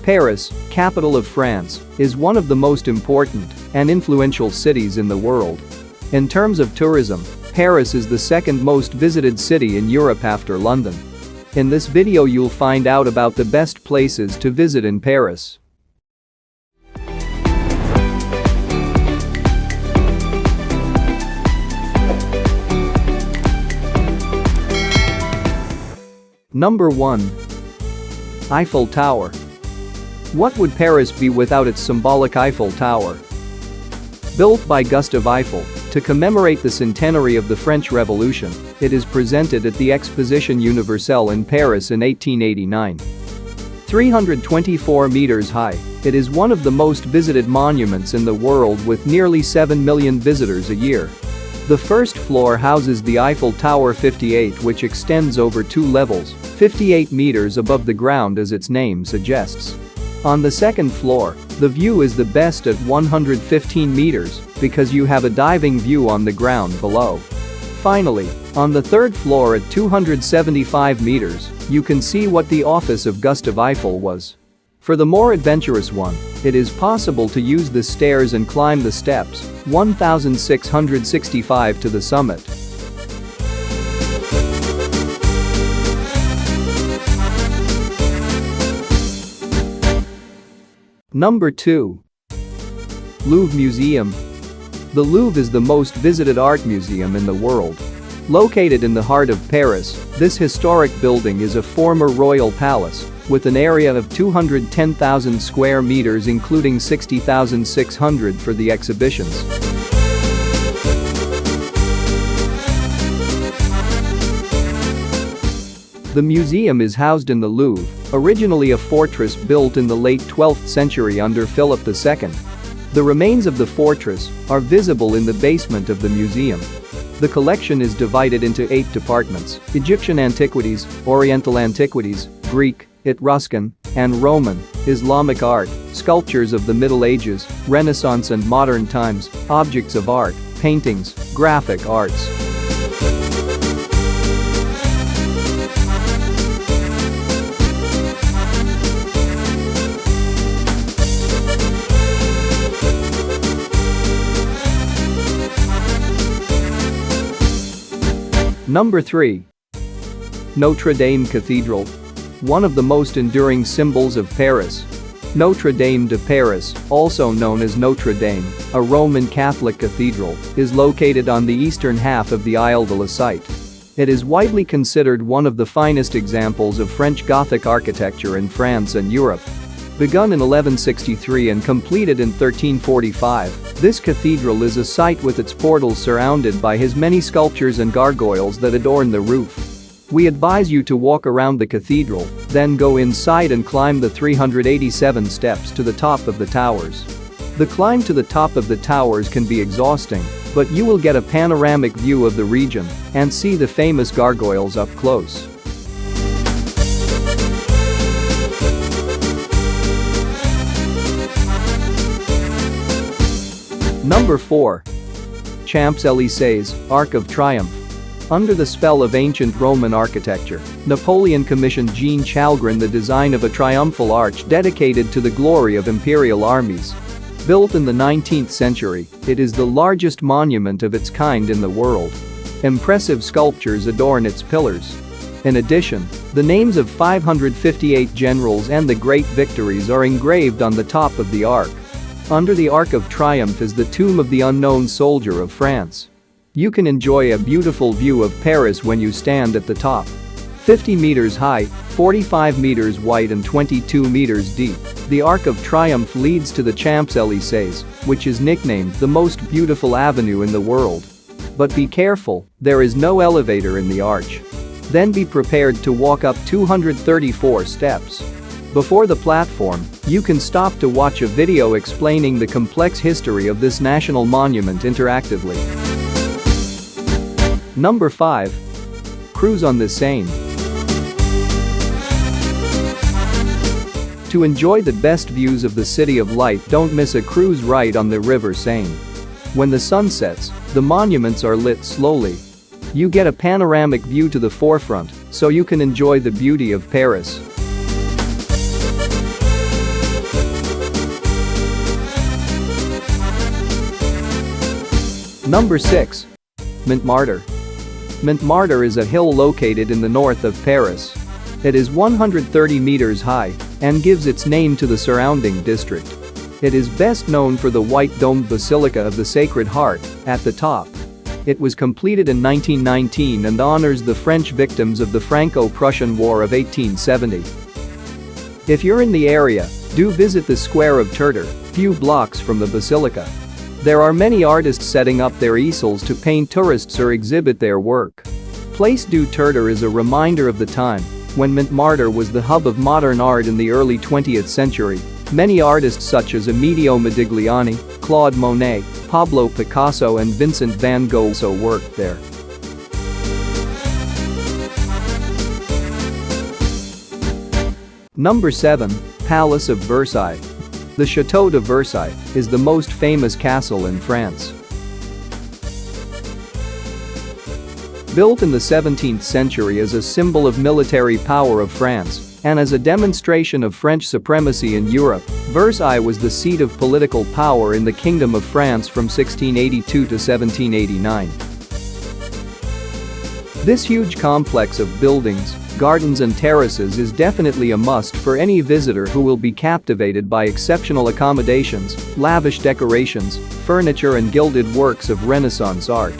Paris, capital of France, is one of the most important and influential cities in the world. In terms of tourism, Paris is the second most visited city in Europe after London. In this video you'll find out about the best places to visit in Paris. Number 1. Eiffel Tower. What would Paris be without its symbolic Eiffel Tower? Built by Gustave Eiffel to commemorate the centenary of the French Revolution, it is presented at the Exposition Universelle in Paris in 1889. 324 meters high, it is one of the most visited monuments in the world with nearly 7 million visitors a year. The first floor houses the Eiffel Tower 58, which extends over 2 levels, 58 meters above the ground as its name suggests. On the second floor, the view is the best at 115 meters because you have a diving view on the ground below. Finally, on the third floor at 275 meters, you can see what the office of Gustave Eiffel was. For the more adventurous one, it is possible to use the stairs and climb the steps, 1,665 to the summit. Number 2. Louvre Museum. The Louvre is the most visited art museum in the world. Located in the heart of Paris, this historic building is a former royal palace with an area of 210,000 square meters, including 60,600 for the exhibitions. The museum is housed in the Louvre, originally a fortress built in the late 12th century under Philip II. The remains of the fortress are visible in the basement of the museum. The collection is divided into 8 departments: Egyptian antiquities, Oriental antiquities, Greek, Etruscan, and Roman, Islamic art, sculptures of the Middle Ages, Renaissance and modern times, objects of art, paintings, graphic arts. Number 3. Notre Dame Cathedral. One of the most enduring symbols of Paris. Notre Dame de Paris, also known as Notre Dame, a Roman Catholic cathedral, is located on the eastern half of the Île de la Cité. It is widely considered one of the finest examples of French Gothic architecture in France and Europe. Begun in 1163 and completed in 1345, this cathedral is a sight with its portals surrounded by his many sculptures and gargoyles that adorn the roof. We advise you to walk around the cathedral, then go inside and climb the 387 steps to the top of the towers. The climb to the top of the towers can be exhausting, but you will get a panoramic view of the region and see the famous gargoyles up close. Number 4. Champs-Elysees, Arc of Triumph. Under the spell of ancient Roman architecture, Napoleon commissioned Jean Chalgrin the design of a triumphal arch dedicated to the glory of imperial armies. Built in the 19th century, it is the largest monument of its kind in the world. Impressive sculptures adorn its pillars. In addition, the names of 558 generals and the great victories are engraved on the top of the arch. Under the Arc of Triumph is the tomb of the unknown soldier of France. You can enjoy a beautiful view of Paris when you stand at the top. 50 meters high, 45 meters wide and 22 meters deep, the Arc of Triumph leads to the Champs-Elysees, which is nicknamed the most beautiful avenue in the world. But be careful, there is no elevator in the arch. Then be prepared to walk up 234 steps. Before the platform, you can stop to watch a video explaining the complex history of this national monument interactively. Number 5. Cruise on the Seine. To enjoy the best views of the City of Light, don't miss a cruise ride on the River Seine. When the sun sets, the monuments are lit slowly. You get a panoramic view to the forefront, so you can enjoy the beauty of Paris. Number 6. Montmartre. Montmartre is a hill located in the north of Paris. It is 130 meters high and gives its name to the surrounding district. It is best known for the white domed Basilica of the Sacred Heart at the top. It was completed in 1919 and honors the French victims of the Franco-Prussian War of 1870. If you're in the area, do visit the Square of Tertre, few blocks from the basilica. There are many artists setting up their easels to paint tourists or exhibit their work. Place du Tertre is a reminder of the time when Montmartre was the hub of modern art in the early 20th century. Many artists such as Amedeo Modigliani, Claude Monet, Pablo Picasso and Vincent van Gogh also worked there. Number 7. Palace of Versailles. The Château de Versailles is the most famous castle in France. Built in the 17th century as a symbol of military power of France and as a demonstration of French supremacy in Europe, Versailles was the seat of political power in the Kingdom of France from 1682 to 1789. This huge complex of buildings, gardens and terraces is definitely a must for any visitor who will be captivated by exceptional accommodations, lavish decorations, furniture and gilded works of Renaissance art.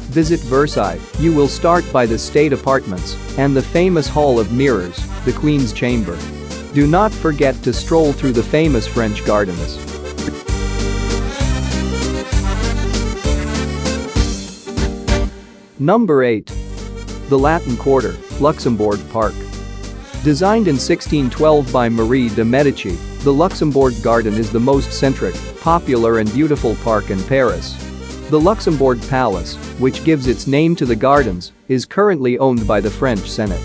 Visit Versailles, you will start by the state apartments and the famous Hall of Mirrors, the Queen's Chamber. Do not forget to stroll through the famous French gardens. Number 8. The Latin Quarter, Luxembourg Park. Designed in 1612 by Marie de Medici, the Luxembourg Garden is the most centric, popular and beautiful park in Paris. The Luxembourg Palace, which gives its name to the gardens, is currently owned by the French Senate.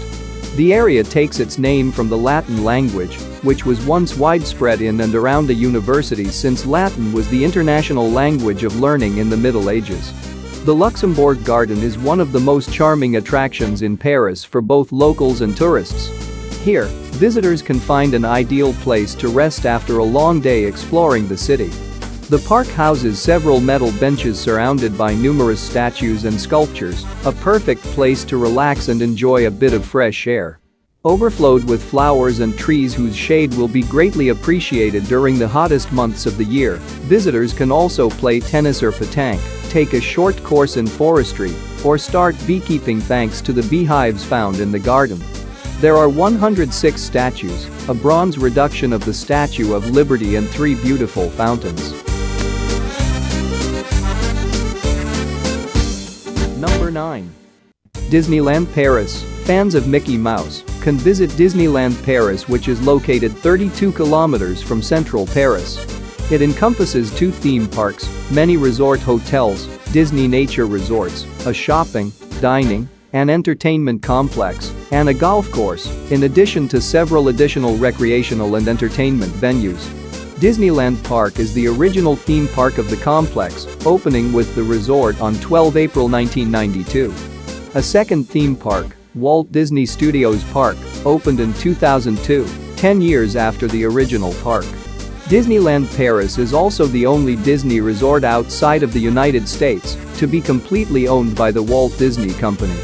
The area takes its name from the Latin language, which was once widespread in and around the university since Latin was the international language of learning in the Middle Ages. The Luxembourg Garden is one of the most charming attractions in Paris for both locals and tourists. Here, visitors can find an ideal place to rest after a long day exploring the city. The park houses several metal benches surrounded by numerous statues and sculptures, a perfect place to relax and enjoy a bit of fresh air. Overflowed with flowers and trees whose shade will be greatly appreciated during the hottest months of the year, visitors can also play tennis or pétanque, take a short course in forestry, or start beekeeping thanks to the beehives found in the garden. There are 106 statues, a bronze reduction of the Statue of Liberty and 3 beautiful fountains. Number 9. Disneyland Paris. Fans of Mickey Mouse can visit Disneyland Paris, which is located 32 kilometers from central Paris. It encompasses 2 theme parks, many resort hotels, Disney nature resorts, a shopping, dining, and entertainment complex, and a golf course, in addition to several additional recreational and entertainment venues. Disneyland Park is the original theme park of the complex, opening with the resort on 12 April 1992. A second theme park, Walt Disney Studios Park, opened in 2002, 10 years after the original park. Disneyland Paris is also the only Disney resort outside of the United States to be completely owned by the Walt Disney Company.